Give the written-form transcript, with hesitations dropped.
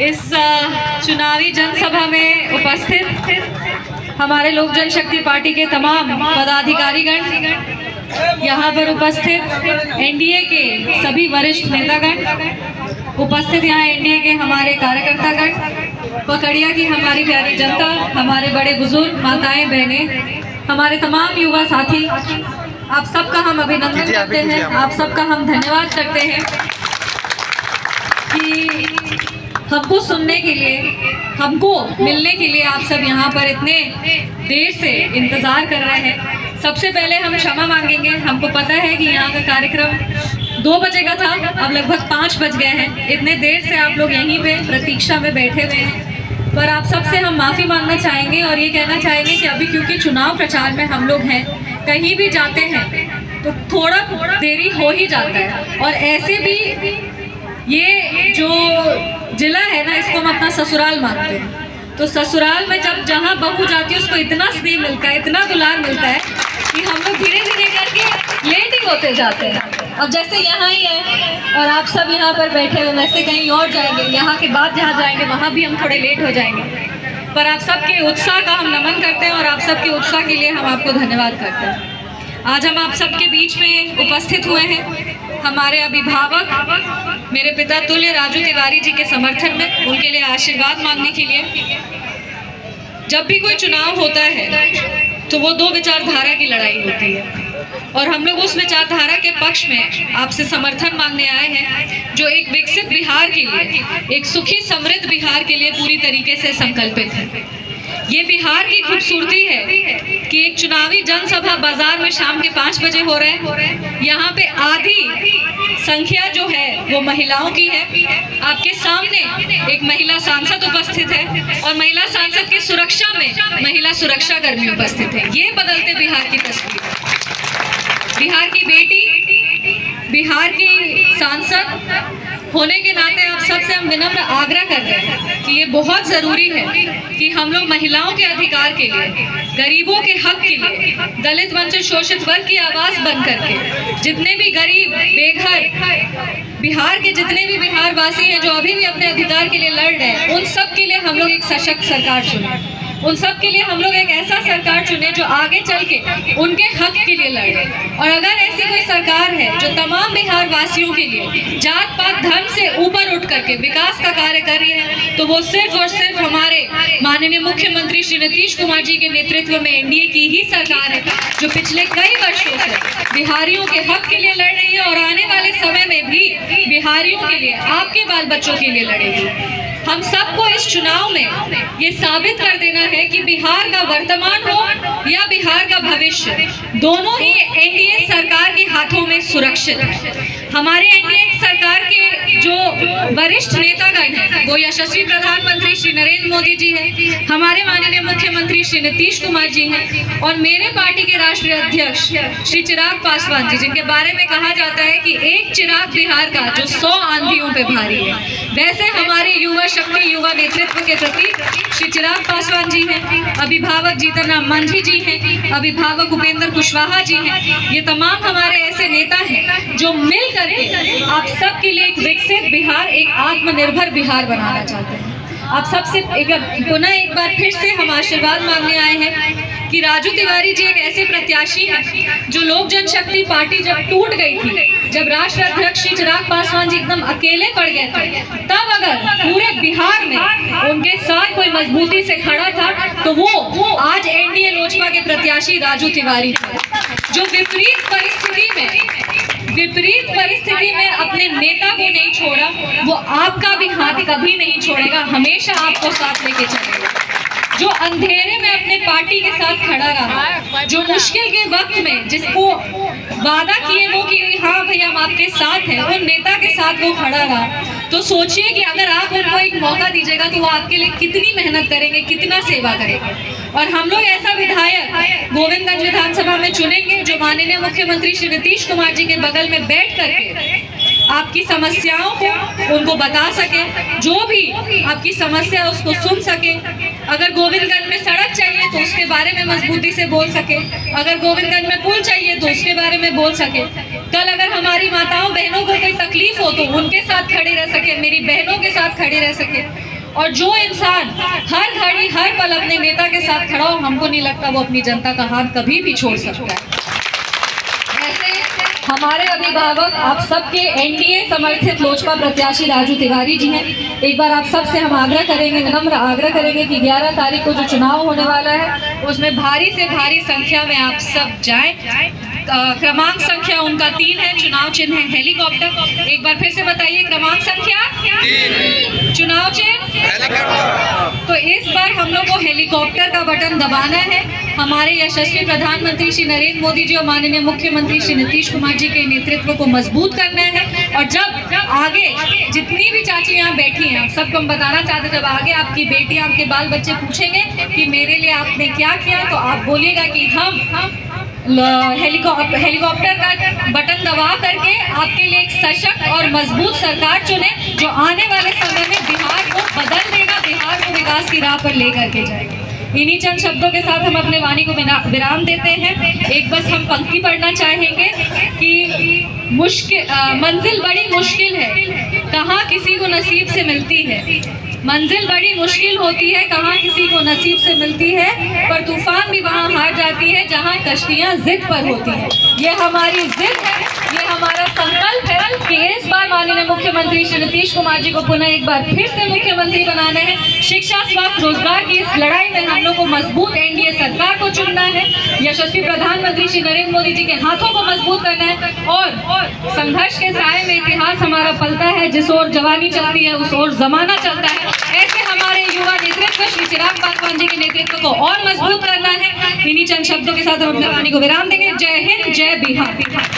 इस चुनावी जनसभा में उपस्थित हमारे लोक जनशक्ति पार्टी के तमाम पदाधिकारीगण, यहाँ पर उपस्थित एनडीए के सभी वरिष्ठ नेतागण, उपस्थित यहाँ एनडीए के हमारे कार्यकर्तागण, पकड़िया की हमारी प्यारी जनता, हमारे बड़े बुजुर्ग, माताएं, बहनें, हमारे तमाम युवा साथी, आप सबका हम अभिनंदन करते हैं, आप सबका हम धन्यवाद करते हैं कि हमको सुनने के लिए, हमको मिलने के लिए आप सब यहाँ पर इतने देर से इंतज़ार कर रहे हैं। सबसे पहले हम क्षमा मांगेंगे। हमको पता है कि यहाँ का कार्यक्रम 2 बजे का था, अब लगभग 5 बज गए हैं। इतने देर से आप लोग यहीं पे प्रतीक्षा में बैठे हुए हैं, पर आप सबसे हम माफ़ी मांगना चाहेंगे और ये कहना चाहेंगे कि अभी क्योंकि चुनाव प्रचार में हम लोग हैं, कहीं भी जाते हैं तो थोड़ा देरी हो ही जाता है। और ऐसे भी ये जो जिला है ना, इसको हम अपना ससुराल मानते हैं। तो ससुराल में जब जहाँ बहू जाती है उसको इतना स्नेह मिलता है, इतना दुलार मिलता है कि हम लोग धीरे धीरे करके लेट ही होते जाते हैं। अब जैसे यहाँ ही है और आप सब यहाँ पर बैठे हुए, वैसे कहीं और जाएंगे, यहाँ के बाद जहाँ जाएंगे वहाँ भी हम थोड़े लेट हो जाएंगे। पर आप सबके उत्साह का हम नमन करते हैं और आप सबके उत्साह के लिए हम आपको धन्यवाद करते हैं। आज हम आप सबके बीच में उपस्थित हुए हैं हमारे अभिभावक, मेरे पिता तुल्य राजू तिवारी जी के समर्थन में, उनके लिए आशीर्वाद मांगने के लिए। जब भी कोई चुनाव होता है तो वो 2 विचारधारा की लड़ाई होती है और हम लोग उस विचारधारा के पक्ष में आपसे समर्थन मांगने आए हैं, जो एक विकसित बिहार के लिए, एक सुखी समृद्ध बिहार के लिए पूरी तरीके से संकल्पित है। ये बिहार की खूबसूरती है कि एक चुनावी जनसभा बाजार में शाम के 5 बजे हो रहे हैं। यहाँ पे आधी संख्या जो है वो महिलाओं की है। आपके सामने एक महिला सांसद उपस्थित है और महिला सांसद की सुरक्षा में महिला सुरक्षा कर्मी उपस्थित है। ये बदलते बिहार की तस्वीर है। बिहार की बेटी, बिहार की सांसद होने के नाते आप सबसे हम विनम्र आग्रह कर रहे हैं कि ये बहुत ज़रूरी है कि हम लोग महिलाओं के अधिकार के लिए, गरीबों के हक के लिए, दलित वंचित शोषित वर्ग की आवाज़ बन करके, जितने भी गरीब, बेघर, बिहार के जितने भी बिहार वासी हैं जो अभी भी अपने अधिकार के लिए लड़ रहे हैं, उन सब के लिए हम लोग एक सशक्त सरकार चुने। उन सब के लिए हम लोग एक ऐसा सरकार चुने जो आगे चल के उनके हक के लिए लड़े। और अगर ऐसी कोई सरकार है जो तमाम बिहार वासियों के लिए जात पात धर्म से ऊपर उठ करके विकास का कार्य कर रही है, तो वो सिर्फ और सिर्फ हमारे माननीय मुख्यमंत्री श्री नीतीश कुमार जी के नेतृत्व में एनडीए की ही सरकार है, जो पिछले कई वर्षों से बिहारियों के हक के लिए लड़ रही है और आने वाले समय में भी बिहारियों के लिए, आपके बाल बच्चों के लिए लड़ेगी। हम सबको इस चुनाव में ये साबित कर देना है कि बिहार का वर्तमान हो या बिहार का भविष्य, दोनों ही एनडीए सरकार के हाथों में सुरक्षित है। हमारे एनडीए सरकार के जो वरिष्ठ नेतागण हैं वो यशस्वी प्रधानमंत्री श्री नरेंद्र मोदी जी हैं, हमारे माननीय मुख्यमंत्री श्री नीतीश कुमार जी हैं और मेरे पार्टी के राष्ट्रीय अध्यक्ष श्री चिराग पासवान जी, जिनके बारे में कहा जाता है कि एक चिराग बिहार का जो 100 आंधियों पे भारी है। वैसे हमारे युवा शक्ति, युवा नेतृत्व के प्रतीक श्री चिराग पासवान जी हैं, अभिभावक जीतन राम मांझी जी हैं, अभिभावक उपेंद्र कुशवाहा जी हैं। ये तमाम हमारे ऐसे नेता हैं जो मिल करके आप सब के लिए एक विकसित बिहार, एक आत्मनिर्भर बिहार बनाना चाहते हैं। आप सबसे पुनः एक बार फिर से हम आशीर्वाद मांगने आए हैं कि राजू तिवारी जी एक ऐसे प्रत्याशी हैं जो लोक जनशक्ति पार्टी जब टूट गई थी, जब राष्ट्रीय अध्यक्ष श्री चिराग पासवान जी एकदम अकेले पड़ गए थे, तब अगर पूरे बिहार में उनके साथ कोई मजबूती से खड़ा था तो वो आज एनडीए लोजपा के प्रत्याशी राजू तिवारी थे, जो विपरीत परिस्थिति में अपने नेता को नहीं छोड़ा। वो आपका भी हाथ कभी नहीं छोड़ेगा, हमेशा आपको साथ लेके चलेगा। जो अंधेरे में अपने पार्टी के साथ खड़ा रहा, जो मुश्किल के वक्त में जिसको वादा किए वो कि हाँ भैया हम आपके साथ हैं, उन नेता के साथ वो खड़ा रहा। तो सोचिए कि अगर आप उनको एक मौका दीजिएगा तो वो आपके लिए कितनी मेहनत करेंगे, कितना सेवा करेंगे। और हम लोग ऐसा विधायक गोविंदगंज विधानसभा में चुनेंगे जो माननीय मुख्यमंत्री श्री नीतीश कुमार जी के बगल में बैठ करके आपकी समस्याओं को उनको बता सके, जो भी आपकी समस्या है उसको सुन सके। अगर गोविंदगंज में सड़क चाहिए तो उसके बारे में मजबूती से बोल सके, अगर गोविंदगंज में पुल चाहिए तो उसके बारे में बोल सके। कल अगर हमारी माताओं बहनों को कोई तकलीफ हो तो उनके साथ खड़ी रह सके, मेरी बहनों के साथ खड़ी रह सके। और जो इंसान हर घड़ी हर पल अपने नेता के साथ खड़ा हो, हमको नहीं लगता वो अपनी जनता का हाथ कभी भी छोड़ सकता है। हमारे अभिभावक आप सबके एनडीए समर्थित लोजपा प्रत्याशी राजू तिवारी जी हैं। एक बार आप सब से हम आग्रह करेंगे, विनम्र आग्रह करेंगे कि 11 तारीख को जो चुनाव होने वाला है उसमें भारी से भारी संख्या में आप सब जाएं। क्रमांक संख्या उनका 3 है, चुनाव चिन्ह है हेलीकॉप्टर। एक बार फिर से बताइए, क्रमांक संख्या 3, चुनाव चिन्ह हेलीकॉप्टर। तो इस बार हम लोग को हेलीकॉप्टर का बटन दबाना है। हमारे यशस्वी प्रधानमंत्री श्री नरेंद्र मोदी जी और माननीय मुख्यमंत्री श्री नीतीश कुमार जी के नेतृत्व को मजबूत करना है। और जब आगे जितनी भी चाची यहाँ बैठी हैं, सबको हम बताना चाहते हैं, जब आगे आपकी बेटियां, आपके बाल बच्चे पूछेंगे कि मेरे लिए आपने क्या किया, तो आप बोलिएगा कि हम हेलीकॉप्टर का बटन दबा करके आपके लिए एक सशक्त और मजबूत सरकार चुने, जो आने वाले समय में बिहार को बदल देगा, बिहार को विकास की राह पर लेकर के जाएगा। इन्हीं चंद शब्दों के साथ हम अपने वाणी को विराम देते हैं। एक बस हम पंक्ति पढ़ना चाहेंगे कि मंजिल बड़ी मुश्किल है, कहाँ किसी को नसीब से मिलती है। मंजिल बड़ी मुश्किल होती है, कहाँ किसी को नसीब से मिलती है, पर तूफान भी वहाँ हार जाती है जहाँ कश्तियाँ जिद पर होती हैं। ये हमारी जिद है, ये हमारा संकल्प है कि इस बार माननीय मुख्यमंत्री श्री नीतीश कुमार जी को पुनः एक बार फिर से मुख्यमंत्री बनाना है। शिक्षा, स्वास्थ्य, रोजगार की इस लड़ाई में हम लोग को मजबूत एनडीए सरकार को चुनना है। यशस्वी प्रधानमंत्री श्री नरेंद्र मोदी जी के हाथों को मजबूत करना है। और संघर्ष के साए में इतिहास हमारा पलता है, जिस ओर जवानी चलती है उस ओर जमाना चलता है। ऐसे हमारे युवा नेतृत्व श्री चिराग पासवान जी के नेतृत्व को और मजबूत करना है। इन्हीं चंद शब्दों के साथ हम अपने वाणी को विराम देंगे। जय हिंद, जय बिहार।